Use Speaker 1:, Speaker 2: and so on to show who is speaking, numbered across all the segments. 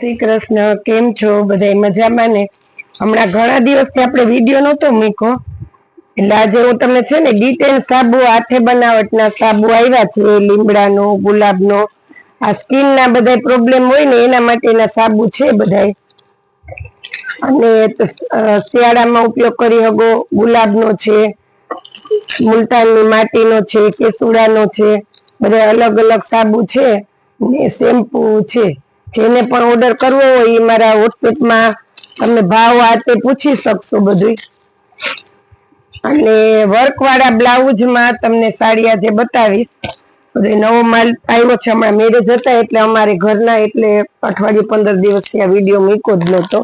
Speaker 1: શ્રી કૃષ્ણ। કેમ છો બધા? મજામાં ને? હમણાં ઘણા દિવસથી આપણે વિડીયો નહોતો મૂક્યો, એટલે આજે હું તમને છે ને ડિટેલ સાબુ, હાથે બનાવટના સાબુ આવ્યા છે, લીમડાનો, ગુલાબનો, આ સ્કિન ના બધા પ્રોબ્લેમ હોય ને એના માટેના સાબુ છે બધા, અને શિયાળામાં ઉપયોગ કરી શકો। ગુલાબનો છે, મુલતાની માટીનો છે, કેસુડાનો છે, બધા અલગ અલગ સાબુ છે ને શેમ્પુ છે। જેને પણ ઓર્ડર કરવો હોય એ મારા વોટ્સએપમાં તમે ભાવ આતે પૂછી શકશો બધું। અને વર્ક વાળા બ્લાઉઝમાં તમને સાડી આજે બતાવીશ। નવો માલ આવ્યો છે, હમણાં મેરેજ હતા એટલે અમારે ઘરના, એટલે અઠવાડિયું 15 દિવસથી આ વિડીયો મૂક્યો જ નહોતો।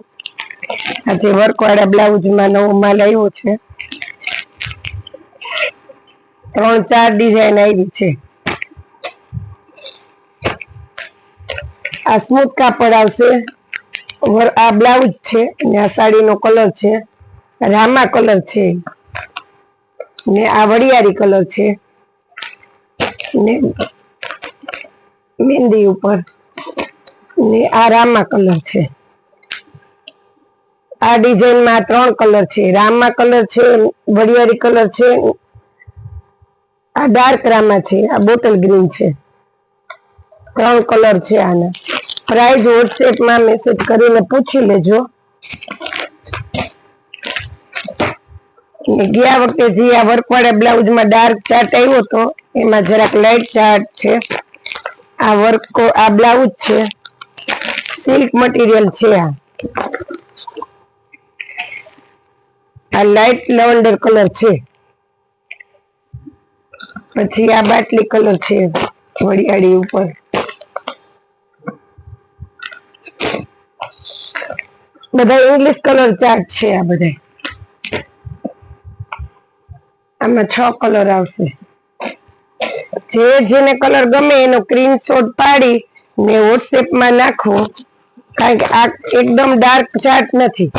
Speaker 1: આજે વર્ક વાળા બ્લાઉઝમાં નવો માલ આવ્યો છે, 3-4 ડિઝાઇન આવી છે। આ સ્મૂથ કાપડ આવશે, આ બ્લાઉઝ છે અને આ સાડીનો કલર છે, રામા કલર છે ને આ વરિયાળી કલર છે ને મહેંદી ઉપર ને આ રામા કલર છે। આ ડિઝાઇનમાં 3 કલર છે, રામા કલર છે, વરિયાળી કલર છે, આ ડાર્ક રામા છે, આ બોટલ ગ્રીન છે। 3 કલર છે આના। પ્રાઇસ વોટ્સએપમાં મેસેજ કરીને પૂછી લેજો। ગયા વખતે જે આ વર્કવાળા બ્લાઉઝમાં ડાર્ક ચાર્ટ આવ્યો હતો એમાં જરાક લાઇટ ચાર્ટ છે। આ વર્ક, આ બ્લાઉઝ છે, સિલ્ક મટીરિયલ છે। આ લાઇટ લેવન્ડર કલર છે, પછી આ બાટલી કલર છે વરિયાળી ઉપર, બધા ઇંગ્લિશ કલર ચાર્ટ છે। આ બધા આમાં 6 કલર આવશે। જેને કલર ગમે એનો સ્ક્રીનશોટ પાડી ને વોટ્સએપમાં નાખવો, કારણ કે આ એકદમ ડાર્ક ચાર્ટ નથી,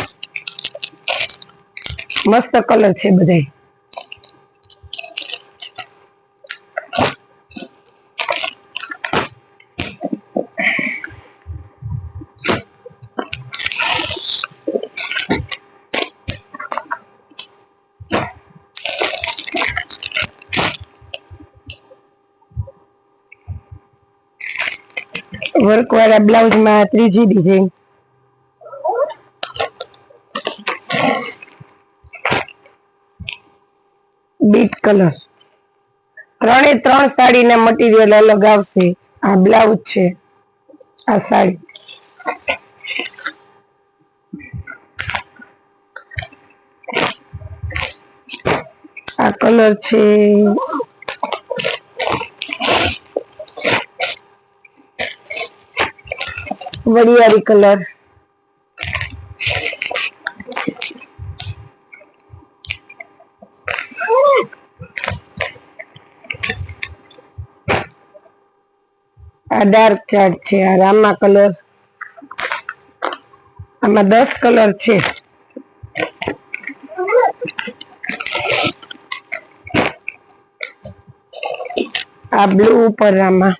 Speaker 1: મસ્ત કલર છે બધા। વર્ક વાળા બ્લાઉઝમાં ત્રીજી ડિઝાઇન, બીટ કલર। 3 સાડીના મટીરિયલ અલગ આવશે। આ બ્લાઉઝ છે, આ સાડી, આ કલર છે વરિયાળી કલર, આ ડાર્ક ચાર્ટ છે, આ રામા કલર, આમાં 10 કલર છે। આ બ્લુ ઉપર રામા,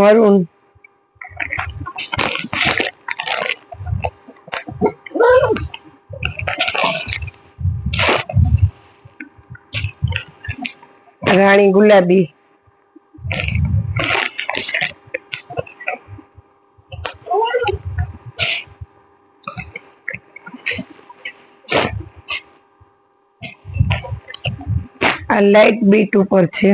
Speaker 1: મરૂન, રાણી ગુલાબી, આ લાઇટ બીટ ઉપર છે,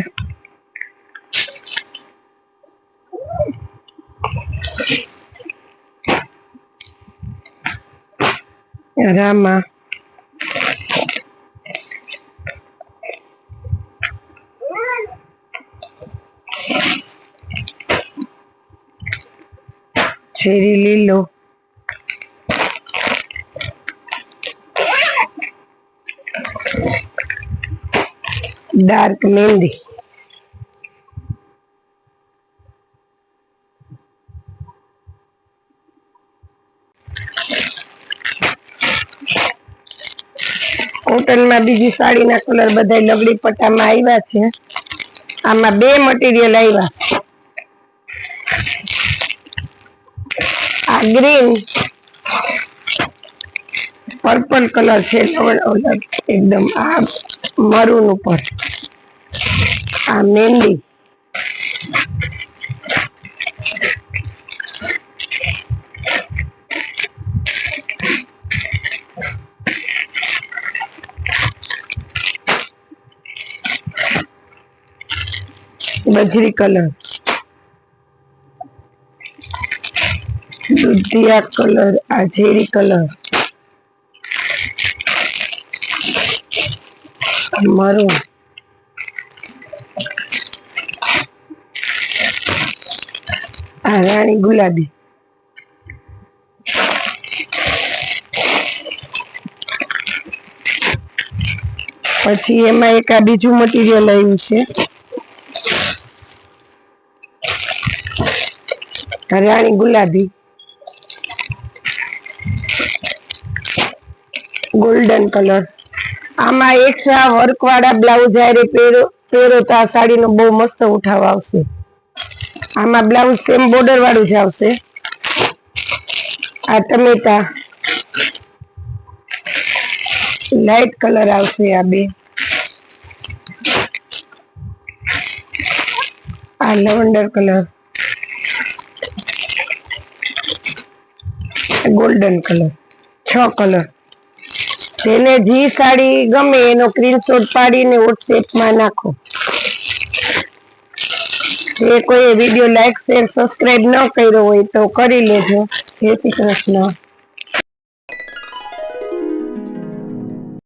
Speaker 1: રામા, ચેરી લીલો, ડાર્ક મહેંદી, કોટન માં બીજી સાડીના કલર બધા લગડી પટ્ટામાં આવ્યા છે. આમાં બે મટીરિયલ આવ્યા છે. આ ગ્રીન પર્પલ કલર છે, એકદમ આ મરૂન ઉપર, આ મહેંદી, બજરી કલર, દુધિયા કલર, આ ઝેરી કલર, મરૂન, આ રાણી ગુલાબી, પછી એમાં એક આ બીજું મટીરિયલ આવ્યું છે, રાણી ગુલાબી, ગોલ્ડન કલર. આમાં એક્સ્ટ્રા વર્ક વાળા બ્લાઉઝ જ્યારે પહેરો તો આ સાડીનો બહુ મસ્ત ઉઠાવ આવશે. આમાં બ્લાઉઝ સેમ બોર્ડર વાળું જ આવશે. આ ટમેટા લાઈટ કલર આવશે. આ બે, આ lavender colour, golden colour, 6 colour. જેને જે સાડી ગમે એનો સ્ક્રીનશોટ પાડીને વોટ્સએપમાં નાખો. જે કોઈ વિડીયો લાઈક શેર સબસ્ક્રાઇબ ન કર્યો હોય તો કરી લેજો. જય શ્રી કૃષ્ણ.